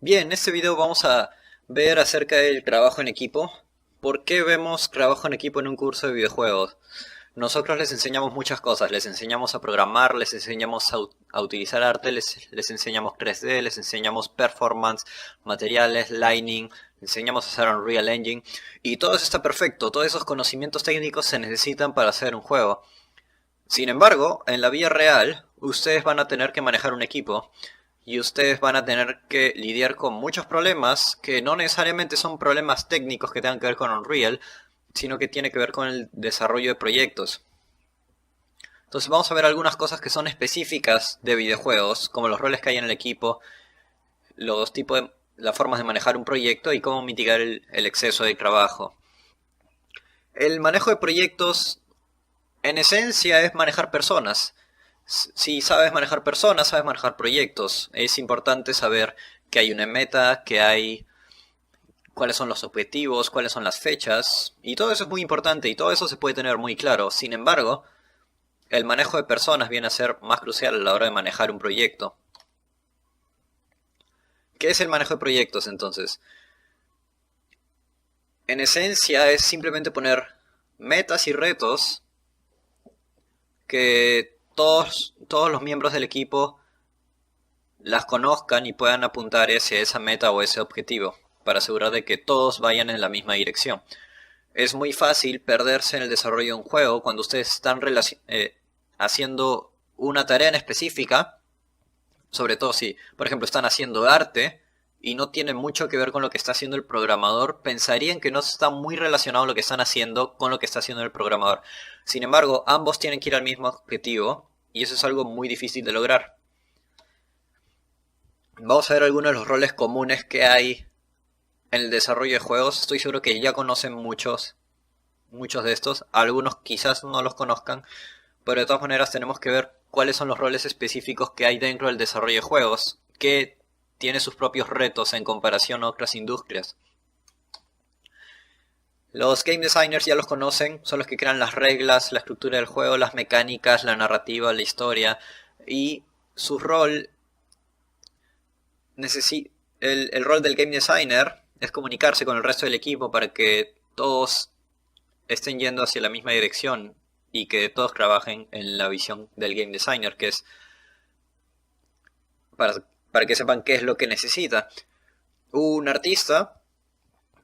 Bien, en este video vamos a ver acerca del trabajo en equipo. ¿Por qué vemos trabajo en equipo en un curso de videojuegos? Nosotros les enseñamos muchas cosas, les enseñamos a programar, les enseñamos a utilizar arte, les enseñamos 3D, les enseñamos performance, materiales, lighting, les enseñamos a hacer Unreal Engine y todo eso está perfecto, todos esos conocimientos técnicos se necesitan para hacer un juego. Sin embargo, en la vida real, ustedes van a tener que manejar un equipo y ustedes van a tener que lidiar con muchos problemas que no necesariamente son problemas técnicos que tengan que ver con Unreal, sino que tiene que ver con el desarrollo de proyectos. Entonces vamos a ver algunas cosas que son específicas de videojuegos, como los roles que hay en el equipo, los tipos de, las formas de manejar un proyecto y cómo mitigar el exceso de trabajo. El manejo de proyectos en esencia es manejar personas. Si sabes manejar personas, sabes manejar proyectos. Es importante saber que hay una meta, que hay cuáles son los objetivos, cuáles son las fechas, y todo eso es muy importante y todo eso se puede tener muy claro. Sin embargo, el manejo de personas viene a ser más crucial a la hora de manejar un proyecto. ¿Qué es el manejo de proyectos entonces? En esencia es simplemente poner metas y retos que todos los miembros del equipo las conozcan y puedan apuntar hacia esa meta o ese objetivo, para asegurar de que todos vayan en la misma dirección. Es muy fácil perderse en el desarrollo de un juego cuando ustedes están haciendo una tarea en específica, sobre todo si, por ejemplo, están haciendo arte y no tiene mucho que ver con lo que está haciendo el programador, pensarían que no está muy relacionado lo que están haciendo con lo que está haciendo el programador. Sin embargo, ambos tienen que ir al mismo objetivo y eso es algo muy difícil de lograr. Vamos a ver algunos de los roles comunes que hay en el desarrollo de juegos. Estoy seguro que ya conocen muchos de estos. Algunos quizás no los conozcan, pero de todas maneras tenemos que ver cuáles son los roles específicos que hay dentro del desarrollo de juegos, que tiene sus propios retos en comparación a otras industrias. Los game designers ya los conocen, son los que crean las reglas, la estructura del juego, las mecánicas, la narrativa, la historia, y su rol el rol del game designer es comunicarse con el resto del equipo para que todos estén yendo hacia la misma dirección y que todos trabajen en la visión del game designer, que es para que sepan qué es lo que necesita. Un artista,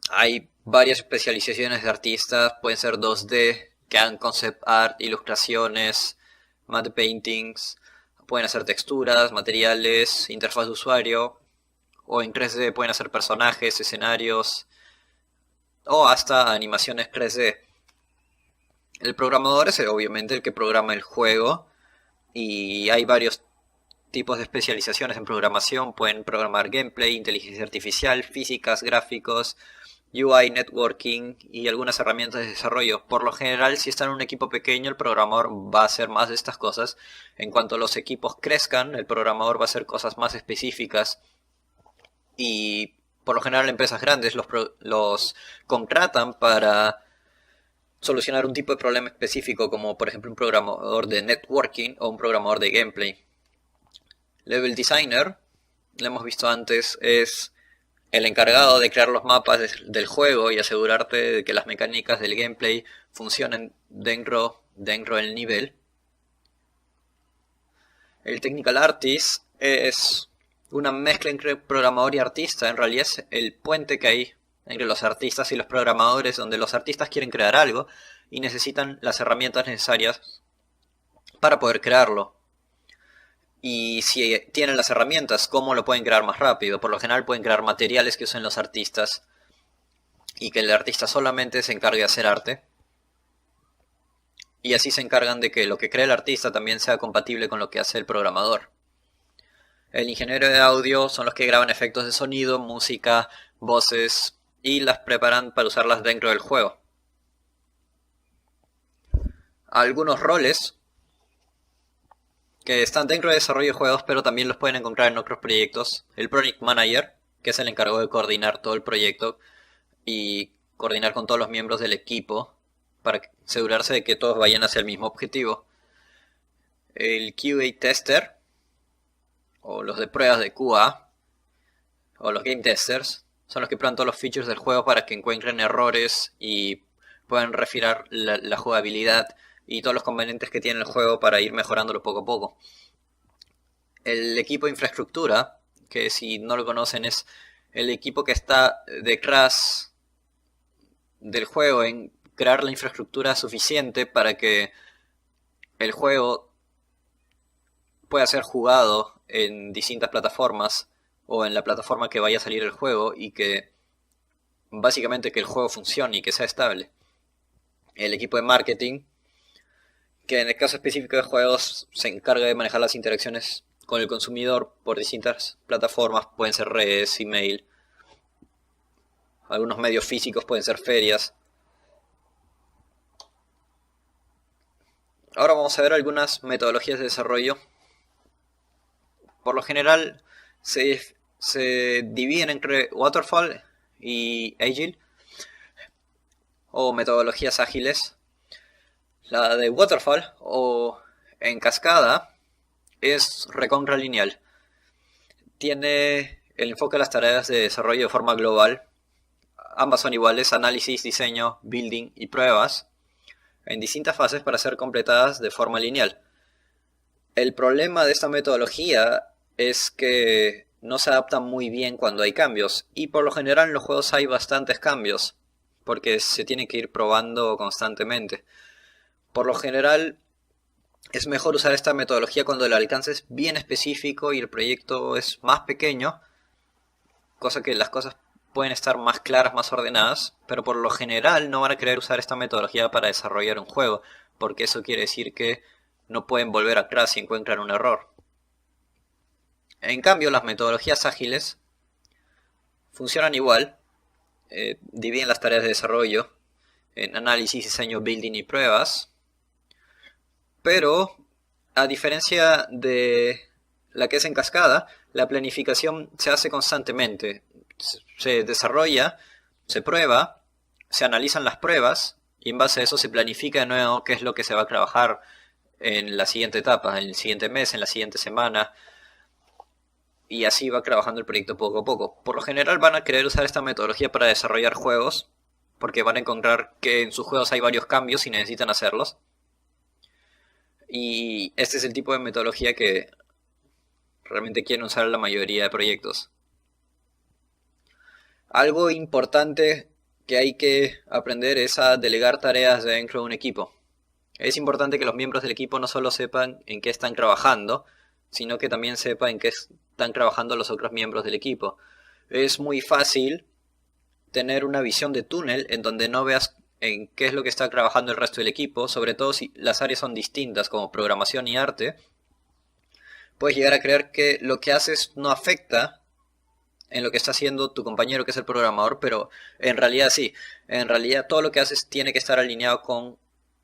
hay varias especializaciones de artistas, pueden ser 2D, que hagan concept art, ilustraciones, matte paintings, pueden hacer texturas, materiales, interfaz de usuario, o en 3D pueden hacer personajes, escenarios, o hasta animaciones 3D. El programador es obviamente el que programa el juego y hay varios tipos de especializaciones en programación. Pueden programar gameplay, inteligencia artificial, físicas, gráficos, UI, networking y algunas herramientas de desarrollo. Por lo general, si está en un equipo pequeño, el programador va a hacer más de estas cosas. En cuanto los equipos crezcan, el programador va a hacer cosas más específicas y por lo general empresas grandes los contratan para solucionar un tipo de problema específico, como por ejemplo un programador de networking o un programador de gameplay. Level designer, lo hemos visto antes, es el encargado de crear los mapas del juego y asegurarte de que las mecánicas del gameplay funcionen dentro del nivel. El technical artist es una mezcla entre programador y artista. En realidad es el puente que hay entre los artistas y los programadores, donde los artistas quieren crear algo y necesitan las herramientas necesarias para poder crearlo. Y si tienen las herramientas, ¿cómo lo pueden crear más rápido? Por lo general pueden crear materiales que usen los artistas y que el artista solamente se encargue de hacer arte. Y así se encargan de que lo que crea el artista también sea compatible con lo que hace el programador. El ingeniero de audio son los que graban efectos de sonido, música, voces y las preparan para usarlas dentro del juego. Algunos roles que están dentro de desarrollo de juegos, pero también los pueden encontrar en otros proyectos. El Project Manager, que es el encargado de coordinar todo el proyecto y coordinar con todos los miembros del equipo para asegurarse de que todos vayan hacia el mismo objetivo. El QA Tester, o los de pruebas de QA, o los game testers, son los que prueban todos los features del juego para que encuentren errores y puedan refinar la jugabilidad y todos los componentes que tiene el juego para ir mejorándolo poco a poco. El equipo de infraestructura, que si no lo conocen es el equipo que está detrás del juego en crear la infraestructura suficiente para que el juego pueda ser jugado en distintas plataformas o en la plataforma que vaya a salir el juego y que básicamente que el juego funcione y que sea estable. El equipo de marketing, que en el caso específico de juegos se encarga de manejar las interacciones con el consumidor por distintas plataformas, pueden ser redes, email, algunos medios físicos, pueden ser ferias. Ahora vamos a ver algunas metodologías de desarrollo. Por lo general se dividen entre Waterfall y Agile, o metodologías ágiles. La de Waterfall o en cascada es recontra lineal. Tiene el enfoque de las tareas de desarrollo de forma global. Ambas son iguales: análisis, diseño, building y pruebas, en distintas fases para ser completadas de forma lineal. El problema de esta metodología es que no se adapta muy bien cuando hay cambios, y por lo general en los juegos hay bastantes cambios, porque se tiene que ir probando constantemente. Por lo general es mejor usar esta metodología cuando el alcance es bien específico y el proyecto es más pequeño, cosa que las cosas pueden estar más claras, más ordenadas, pero por lo general no van a querer usar esta metodología para desarrollar un juego, porque eso quiere decir que no pueden volver atrás si encuentran un error. En cambio, las metodologías ágiles funcionan igual, dividen las tareas de desarrollo en análisis, diseño, building y pruebas, pero a diferencia de la que es en cascada, la planificación se hace constantemente. Se desarrolla, se prueba, se analizan las pruebas y en base a eso se planifica de nuevo qué es lo que se va a trabajar en la siguiente etapa, en el siguiente mes, en la siguiente semana, y así va trabajando el proyecto poco a poco. Por lo general van a querer usar esta metodología para desarrollar juegos, porque van a encontrar que en sus juegos hay varios cambios y necesitan hacerlos. Y este es el tipo de metodología que realmente quieren usar la mayoría de proyectos. Algo importante que hay que aprender es a delegar tareas dentro de un equipo. Es importante que los miembros del equipo no solo sepan en qué están trabajando, sino que también sepan en qué están trabajando los otros miembros del equipo. Es muy fácil tener una visión de túnel en donde no veas en qué es lo que está trabajando el resto del equipo, sobre todo si las áreas son distintas como programación y arte. Puedes llegar a creer que lo que haces no afecta en lo que está haciendo tu compañero que es el programador, pero en realidad sí. En realidad todo lo que haces tiene que estar alineado con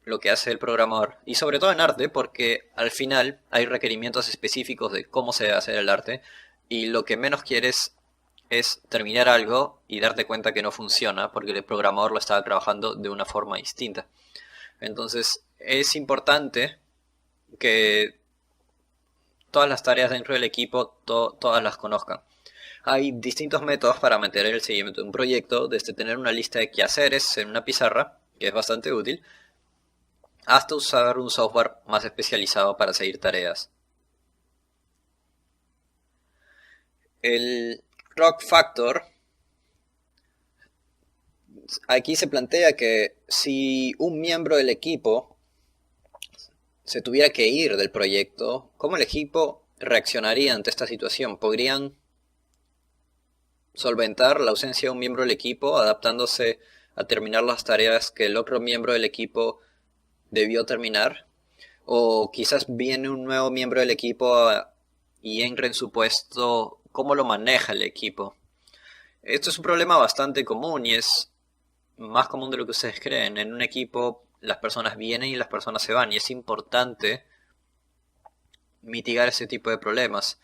lo que hace el programador, y sobre todo en arte, porque al final hay requerimientos específicos de cómo se debe hacer el arte, y lo que menos quieres es terminar algo y darte cuenta que no funciona porque el programador lo estaba trabajando de una forma distinta. Entonces es importante que todas las tareas dentro del equipo todas las conozcan. Hay distintos métodos para mantener el seguimiento de un proyecto, desde tener una lista de quehaceres en una pizarra, que es bastante útil, hasta usar un software más especializado para seguir tareas. El Rock Factor, aquí se plantea que si un miembro del equipo se tuviera que ir del proyecto, ¿cómo el equipo reaccionaría ante esta situación? ¿Podrían solventar la ausencia de un miembro del equipo adaptándose a terminar las tareas que el otro miembro del equipo debió terminar? O quizás viene un nuevo miembro del equipo y entra en su puesto, ¿cómo lo maneja el equipo? Esto es un problema bastante común y es más común de lo que ustedes creen. En un equipo las personas vienen y las personas se van, y es importante mitigar ese tipo de problemas.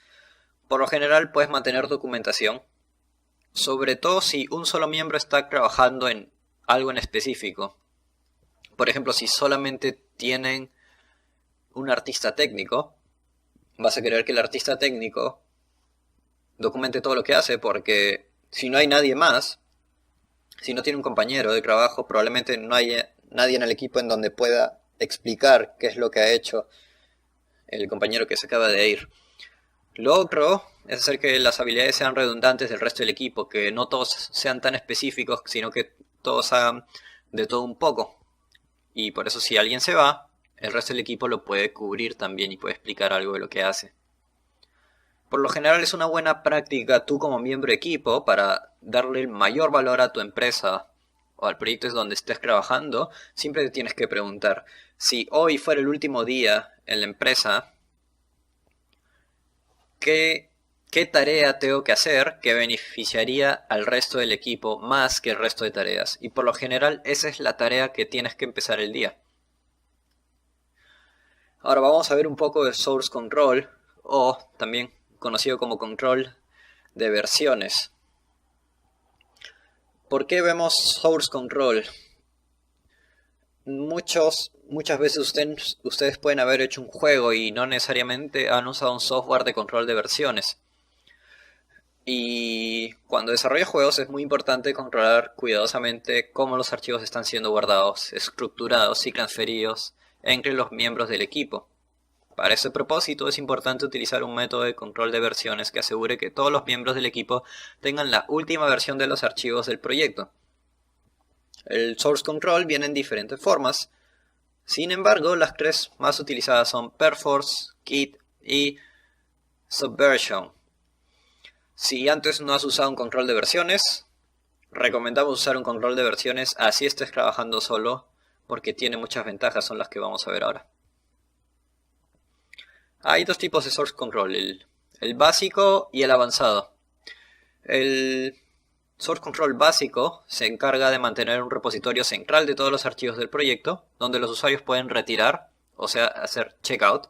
Por lo general puedes mantener documentación, sobre todo si un solo miembro está trabajando en algo en específico. Por ejemplo, si solamente tienen un artista técnico, vas a querer que el artista técnico documente todo lo que hace, porque si no hay nadie más, si no tiene un compañero de trabajo, probablemente no haya nadie en el equipo en donde pueda explicar qué es lo que ha hecho el compañero que se acaba de ir. Lo otro es hacer que las habilidades sean redundantes del resto del equipo, que no todos sean tan específicos, sino que todos hagan de todo un poco. Y por eso si alguien se va, el resto del equipo lo puede cubrir también y puede explicar algo de lo que hace. Por lo general es una buena práctica tú como miembro de equipo para darle el mayor valor a tu empresa o al proyecto donde estés trabajando. Siempre te tienes que preguntar, si hoy fuera el último día en la empresa, ¿qué tarea tengo que hacer que beneficiaría al resto del equipo más que el resto de tareas? Y por lo general esa es la tarea que tienes que empezar el día. Ahora vamos a ver un poco de Source Control, o también conocido como control de versiones. ¿Por qué vemos Source Control? Muchas veces ustedes pueden haber hecho un juego y no necesariamente han usado un software de control de versiones. Y cuando desarrollas juegos es muy importante controlar cuidadosamente cómo los archivos están siendo guardados, estructurados y transferidos entre los miembros del equipo. Para ese propósito es importante utilizar un método de control de versiones que asegure que todos los miembros del equipo tengan la última versión de los archivos del proyecto. El Source Control viene en diferentes formas. Sin embargo, las tres más utilizadas son Perforce, Git y Subversion. Si antes no has usado un control de versiones, recomendamos usar un control de versiones así estés trabajando solo, porque tiene muchas ventajas, son las que vamos a ver ahora. Hay dos tipos de Source Control, el básico y el avanzado. El Source Control básico se encarga de mantener un repositorio central de todos los archivos del proyecto, donde los usuarios pueden retirar, o sea, hacer checkout,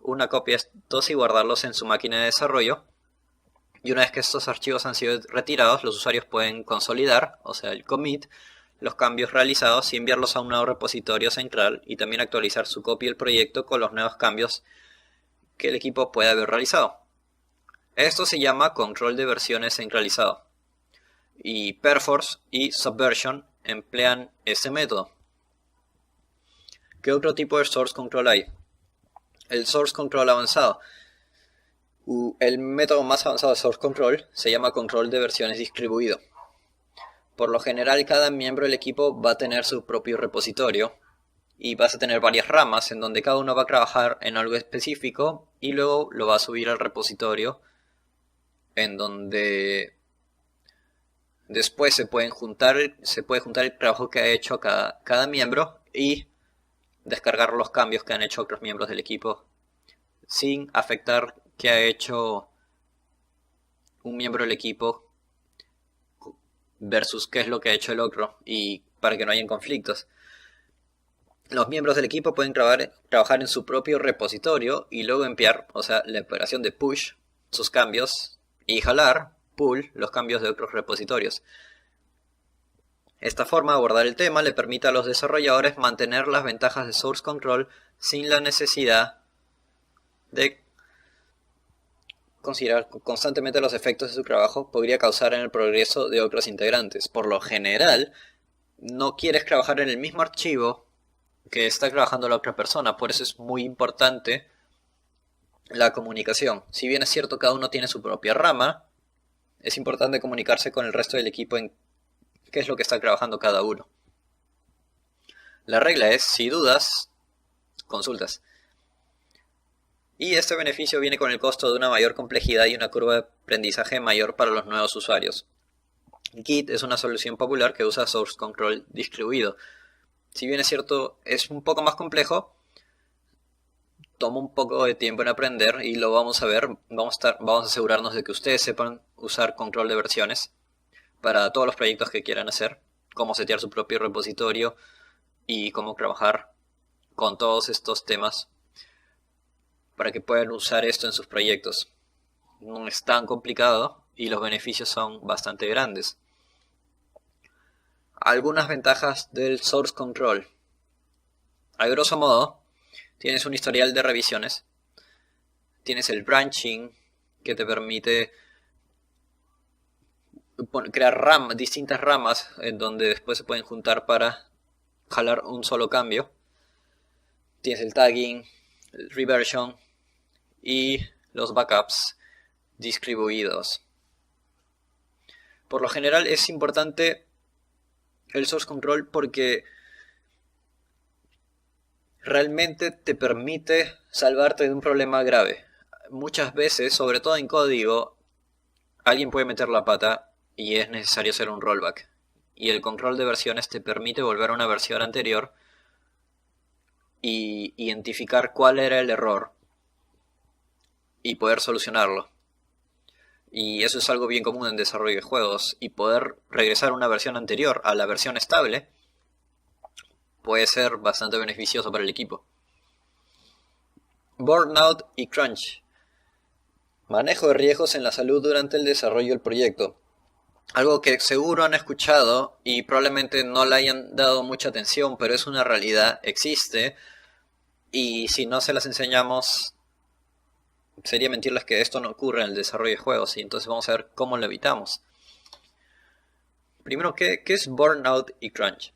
una copia de estos y guardarlos en su máquina de desarrollo. Y una vez que estos archivos han sido retirados, los usuarios pueden consolidar, o sea, el commit, los cambios realizados y enviarlos a un nuevo repositorio central y también actualizar su copia del proyecto con los nuevos cambios que el equipo puede haber realizado. Esto se llama control de versiones centralizado. Y Perforce y Subversion emplean ese método. ¿Qué otro tipo de Source Control hay? El Source Control avanzado. El método más avanzado de Source Control se llama control de versiones distribuido. Por lo general, cada miembro del equipo va a tener su propio repositorio y vas a tener varias ramas en donde cada uno va a trabajar en algo específico y luego lo va a subir al repositorio en donde después se puede juntar el trabajo que ha hecho cada miembro y descargar los cambios que han hecho otros miembros del equipo sin afectar qué ha hecho un miembro del equipo versus qué es lo que ha hecho el otro, y para que no hayan conflictos. Los miembros del equipo pueden trabajar en su propio repositorio y luego enviar, o sea, la operación de push, sus cambios, y jalar, pull, los cambios de otros repositorios. Esta forma de abordar el tema le permite a los desarrolladores mantener las ventajas de Source Control sin la necesidad de considerar constantemente los efectos de su trabajo podría causar en el progreso de otros integrantes. Por lo general, no quieres trabajar en el mismo archivo que está trabajando la otra persona, por eso es muy importante la comunicación. Si bien es cierto cada uno tiene su propia rama, es importante comunicarse con el resto del equipo en qué es lo que está trabajando cada uno. La regla es, si dudas, consultas. Y este beneficio viene con el costo de una mayor complejidad y una curva de aprendizaje mayor para los nuevos usuarios. Git es una solución popular que usa Source Control distribuido. Si bien es cierto, es un poco más complejo, toma un poco de tiempo en aprender y lo vamos a ver. Vamos a asegurarnos de que ustedes sepan usar control de versiones para todos los proyectos que quieran hacer, cómo setear su propio repositorio y cómo trabajar con todos estos temas para que puedan usar esto en sus proyectos. No es tan complicado y los beneficios son bastante grandes. Algunas ventajas del Source Control. A grosso modo, tienes un historial de revisiones. Tienes el branching, que te permite crear distintas ramas en donde después se pueden juntar para jalar un solo cambio. Tienes el tagging, el reversion y los backups distribuidos. Por lo general es importante el source control porque realmente te permite salvarte de un problema grave. Muchas veces, sobre todo en código, alguien puede meter la pata y es necesario hacer un rollback. Y el control de versiones te permite volver a una versión anterior y identificar cuál era el error y poder solucionarlo. Y eso es algo bien común en desarrollo de juegos. Y poder regresar a una versión anterior a la versión estable puede ser bastante beneficioso para el equipo. Burnout y crunch. Manejo de riesgos en la salud durante el desarrollo del proyecto. Algo que seguro han escuchado y probablemente no le hayan dado mucha atención, pero es una realidad, existe. Y si no se las enseñamos, sería mentirles que esto no ocurre en el desarrollo de juegos. Y entonces vamos a ver cómo lo evitamos. Primero, ¿qué es burnout y crunch?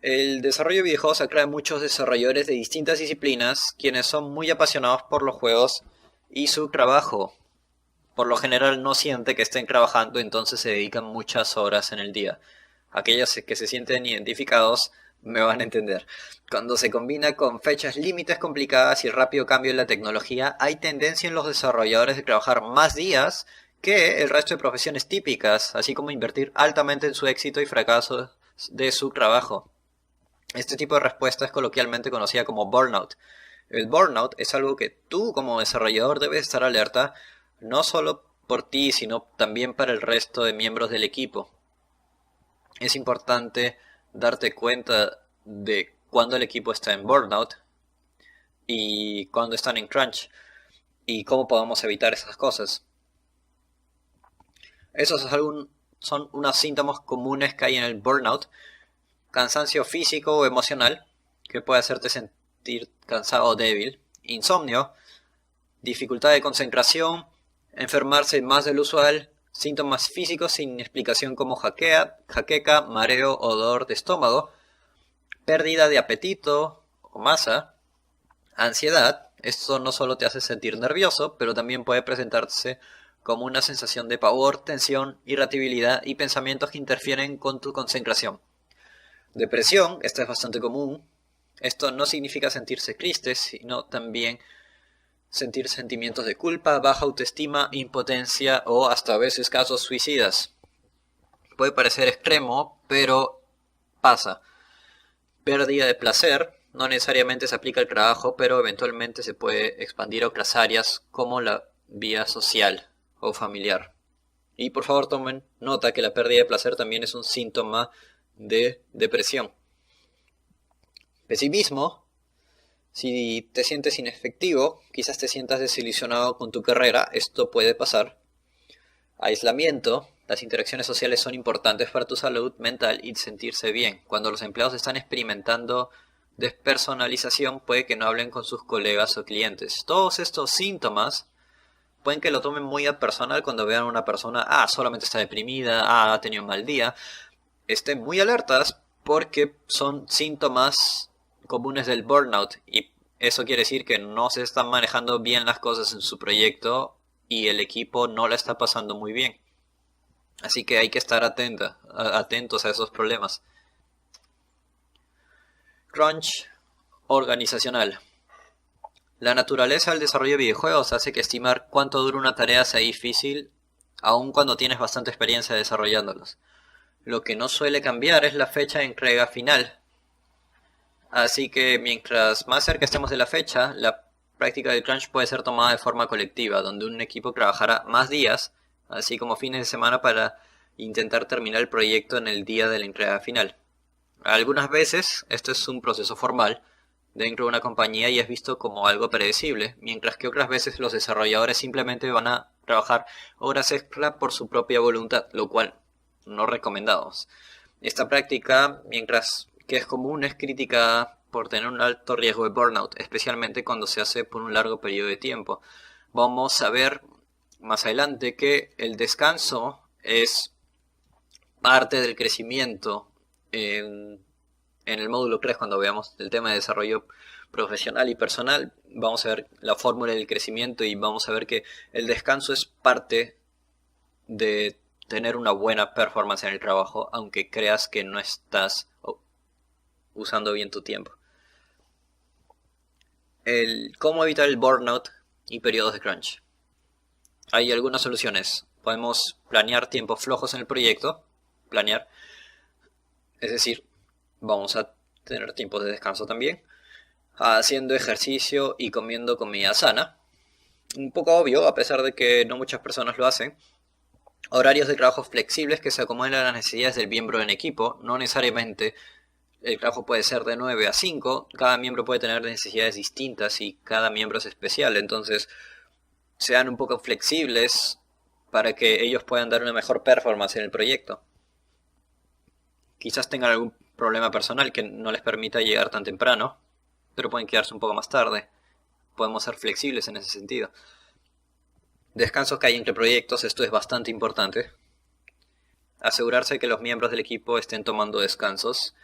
El desarrollo de videojuegos atrae muchos desarrolladores de distintas disciplinas, quienes son muy apasionados por los juegos y su trabajo. Por lo general no siente que estén trabajando, entonces se dedican muchas horas en el día. Aquellos que se sienten identificados me van a entender. Cuando se combina con fechas límites complicadas y el rápido cambio en la tecnología, hay tendencia en los desarrolladores de trabajar más días que el resto de profesiones típicas, así como invertir altamente en su éxito y fracaso de su trabajo. Este tipo de respuesta es coloquialmente conocida como burnout. El burnout es algo que tú como desarrollador debes estar alerta, no solo por ti, sino también para el resto de miembros del equipo. Es importante darte cuenta de cuándo el equipo está en burnout y cuándo están en crunch y cómo podemos evitar esas cosas. Esos son unos síntomas comunes que hay en el burnout. Cansancio físico o emocional, que puede hacerte sentir cansado o débil. Insomnio, dificultad de concentración, enfermarse más del usual, síntomas físicos sin explicación como jaqueca, mareo o dolor de estómago, pérdida de apetito o masa, ansiedad. Esto no solo te hace sentir nervioso, pero también puede presentarse como una sensación de pavor, tensión, irritabilidad y pensamientos que interfieren con tu concentración. Depresión, esta es bastante común. Esto no significa sentirse triste, sino también sentir sentimientos de culpa, baja autoestima, impotencia o hasta a veces casos suicidas. Puede parecer extremo, pero pasa. Pérdida de placer, no necesariamente se aplica al trabajo, pero eventualmente se puede expandir a otras áreas como la vía social o familiar. Y por favor tomen nota que la pérdida de placer también es un síntoma de depresión. Pesimismo. Si te sientes inefectivo, quizás te sientas desilusionado con tu carrera, esto puede pasar. Aislamiento. Las interacciones sociales son importantes para tu salud mental y sentirse bien. Cuando los empleados están experimentando despersonalización, puede que no hablen con sus colegas o clientes. Todos estos síntomas pueden que lo tomen muy a personal cuando vean a una persona, solamente está deprimida, ha tenido un mal día. Estén muy alertas porque son síntomas comunes del burnout y eso quiere decir que no se están manejando bien las cosas en su proyecto y el equipo no la está pasando muy bien. Así que hay que estar atentos a esos problemas. Crunch organizacional. La naturaleza del desarrollo de videojuegos hace que estimar cuánto dura una tarea sea difícil, aun cuando tienes bastante experiencia desarrollándolos. Lo que no suele cambiar es la fecha de entrega final. Así que mientras más cerca estemos de la fecha, la práctica de crunch puede ser tomada de forma colectiva, donde un equipo trabajará más días, así como fines de semana para intentar terminar el proyecto en el día de la entrega final. Algunas veces esto es un proceso formal dentro de una compañía y es visto como algo predecible, mientras que otras veces los desarrolladores simplemente van a trabajar horas extra por su propia voluntad, lo cual no recomendamos. Esta práctica, mientras que es común, es criticada por tener un alto riesgo de burnout, especialmente cuando se hace por un largo periodo de tiempo. Vamos a ver más adelante que el descanso es parte del crecimiento en el módulo 3, cuando veamos el tema de desarrollo profesional y personal. Vamos a ver la fórmula del crecimiento y vamos a ver que el descanso es parte de tener una buena performance en el trabajo, aunque creas que no estás usando bien tu tiempo. ¿Cómo evitar el burnout y periodos de crunch? Hay algunas soluciones. Podemos planear tiempos flojos en el proyecto. Planear. Es decir, vamos a tener tiempos de descanso también. Haciendo ejercicio y comiendo comida sana. Un poco obvio, a pesar de que no muchas personas lo hacen. Horarios de trabajo flexibles que se acomoden a las necesidades del miembro en equipo. No necesariamente el trabajo puede ser de 9 a 5. Cada miembro puede tener necesidades distintas y cada miembro es especial. Entonces, sean un poco flexibles para que ellos puedan dar una mejor performance en el proyecto. Quizás tengan algún problema personal que no les permita llegar tan temprano, pero pueden quedarse un poco más tarde. Podemos ser flexibles en ese sentido. Descansos que hay entre proyectos, esto es bastante importante. Asegurarse que los miembros del equipo estén tomando descansos.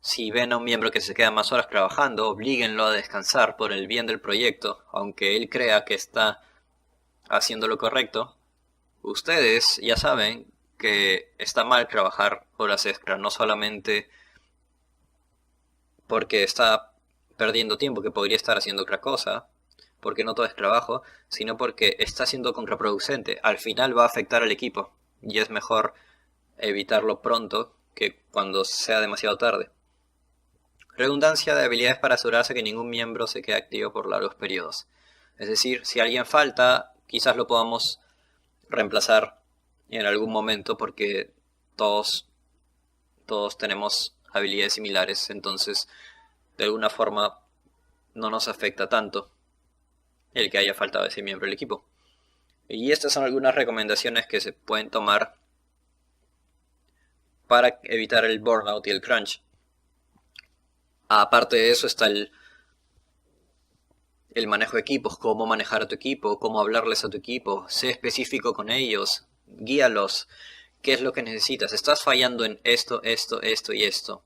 Si ven a un miembro que se queda más horas trabajando, oblíguenlo a descansar por el bien del proyecto, aunque él crea que está haciendo lo correcto. Ustedes ya saben que está mal trabajar horas extra, no solamente porque está perdiendo tiempo que podría estar haciendo otra cosa, porque no todo es trabajo, sino porque está siendo contraproducente. Al final va a afectar al equipo y es mejor evitarlo pronto que cuando sea demasiado tarde. Redundancia de habilidades para asegurarse que ningún miembro se quede activo por largos periodos. Es decir, si alguien falta, quizás lo podamos reemplazar en algún momento porque todos tenemos habilidades similares, entonces de alguna forma no nos afecta tanto el que haya faltado ese miembro del equipo. Y estas son algunas recomendaciones que se pueden tomar para evitar el burnout y el crunch. Aparte de eso está el manejo de equipos, cómo manejar a tu equipo, cómo hablarles a tu equipo, sé específico con ellos, guíalos, qué es lo que necesitas. Estás fallando en esto y esto.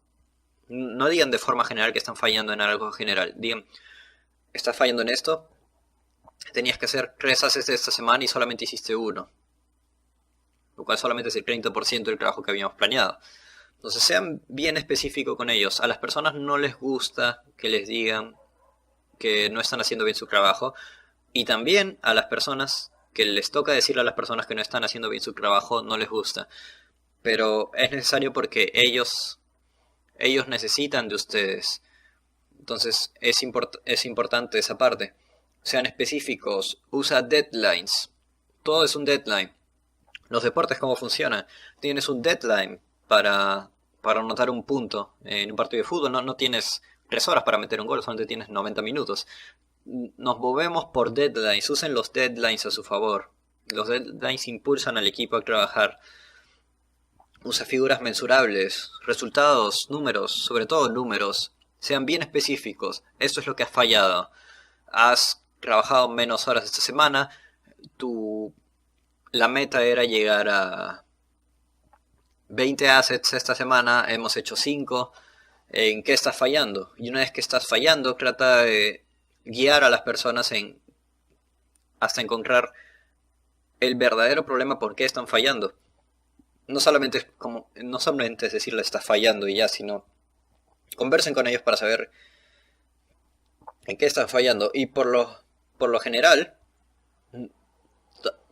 No digan de forma general que están fallando en algo general. Digan, estás fallando en esto, tenías que hacer 3 haces de esta semana y solamente hiciste 1. Lo cual solamente es el 30% del trabajo que habíamos planeado. Entonces sean bien específicos con ellos. A las personas no les gusta que les digan que no están haciendo bien su trabajo. Y también a las personas que les toca decirle a las personas que no están haciendo bien su trabajo no les gusta. Pero es necesario porque ellos necesitan de ustedes. Entonces es importante esa parte. Sean específicos. Usa deadlines. Todo es un deadline. Los deportes, ¿cómo funcionan? Tienes un deadline para anotar un punto. En un partido de fútbol no tienes 3 horas para meter un gol, solamente tienes 90 minutos. Nos movemos por deadlines. Usen los deadlines a su favor. Los deadlines impulsan al equipo a trabajar. Usa figuras mensurables, resultados, números, sobre todo números. Sean bien específicos. Esto es lo que has fallado. Has trabajado menos horas esta semana. La meta era llegar a 20 assets esta semana, hemos hecho 5. ¿En qué estás fallando? Y una vez que estás fallando, trata de guiar a las personas hasta encontrar el verdadero problema por qué están fallando. No solamente es decirle estás fallando y ya, sino conversen con ellos para saber en qué están fallando. Y por lo general,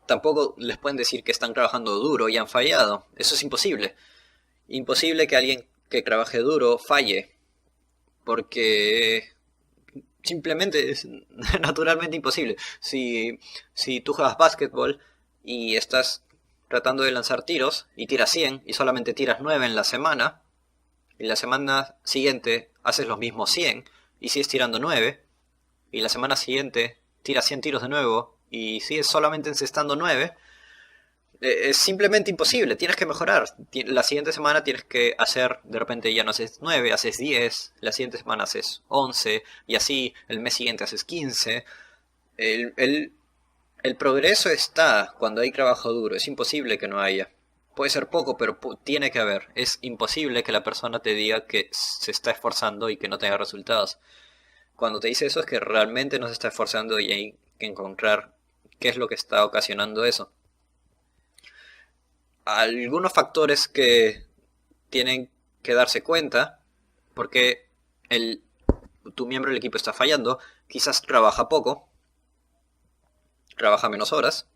tampoco les pueden decir que están trabajando duro y han fallado. Eso es imposible. Imposible que alguien que trabaje duro falle. Porque simplemente es naturalmente imposible. Si tú juegas básquetbol y estás tratando de lanzar tiros y tiras 100 y solamente tiras 9 en la semana, y la semana siguiente haces los mismos 100 y sigues tirando 9, y la semana siguiente tiras 100 tiros de nuevo y sigues solamente encestando 9, es simplemente imposible. Tienes que mejorar. La siguiente semana tienes que hacer, de repente ya no haces 9, haces 10, la siguiente semana haces 11, y así el mes siguiente haces 15. El progreso está cuando hay trabajo duro, es imposible que no haya. Puede ser poco, pero tiene que haber. Es imposible que la persona te diga que se está esforzando y que no tenga resultados. Cuando te dice eso es que realmente no se está esforzando y hay que encontrar qué es lo que está ocasionando eso. Algunos factores que tienen que darse cuenta porque tu miembro del equipo está fallando, quizás trabaja poco, trabaja menos horas,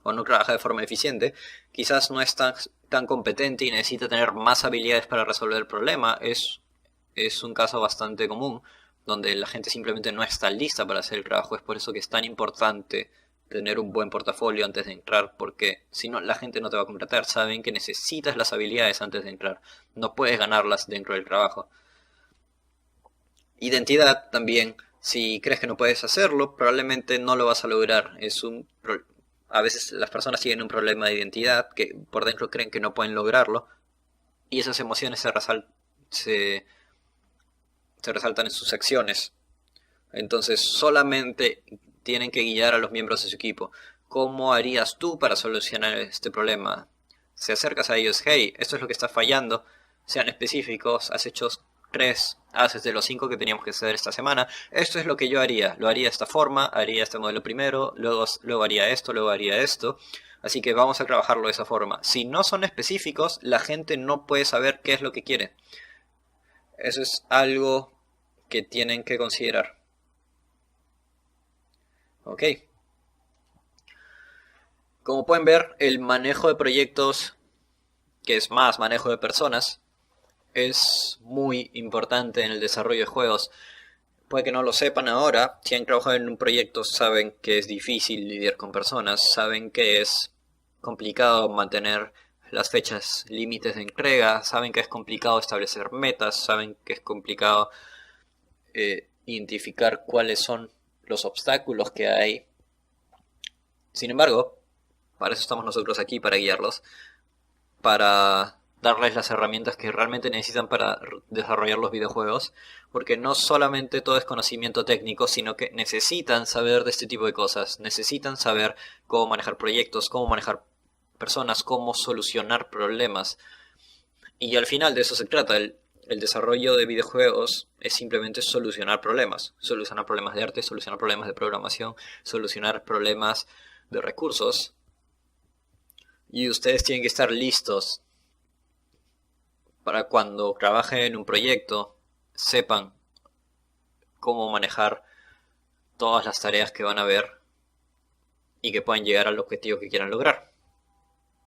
o no trabaja de forma eficiente, quizás no es tan competente y necesita tener más habilidades para resolver el problema. Es un caso bastante común, donde la gente simplemente no está lista para hacer el trabajo. Es por eso que es tan importante tener un buen portafolio antes de entrar, porque si no, la gente no te va a contratar. Saben que necesitas las habilidades antes de entrar. No puedes ganarlas dentro del trabajo. Identidad también. Si crees que no puedes hacerlo, probablemente no lo vas a lograr. A veces las personas tienen un problema de identidad, que por dentro creen que no pueden lograrlo, y esas emociones se, se resaltan en sus acciones. Entonces solamente tienen que guiar a los miembros de su equipo. ¿Cómo harías tú para solucionar este problema? Se acercas a ellos, hey, esto es lo que está fallando, sean específicos, has hecho 3 haces de los 5 que teníamos que hacer esta semana, esto es lo que yo haría, lo haría de esta forma, haría este modelo primero, luego haría esto, luego haría esto, así que vamos a trabajarlo de esa forma. Si no son específicos, la gente no puede saber qué es lo que quiere. Eso es algo que tienen que considerar. Ok. Como pueden ver, el manejo de proyectos, que es más manejo de personas, es muy importante en el desarrollo de juegos. Puede que no lo sepan ahora, si han trabajado en un proyecto saben que es difícil lidiar con personas, saben que es complicado mantener las fechas límites de entrega, saben que es complicado establecer metas, saben que es complicado identificar cuáles son los obstáculos que hay. Sin embargo, para eso estamos nosotros aquí, para guiarlos, para darles las herramientas que realmente necesitan para desarrollar los videojuegos, porque no solamente todo es conocimiento técnico, sino que necesitan saber de este tipo de cosas, necesitan saber cómo manejar proyectos, cómo manejar personas, cómo solucionar problemas. Y al final de eso se trata, el desarrollo de videojuegos es simplemente solucionar problemas de arte, solucionar problemas de programación, solucionar problemas de recursos. Y ustedes tienen que estar listos para cuando trabajen en un proyecto, sepan cómo manejar todas las tareas que van a ver y que puedan llegar al objetivo que quieran lograr.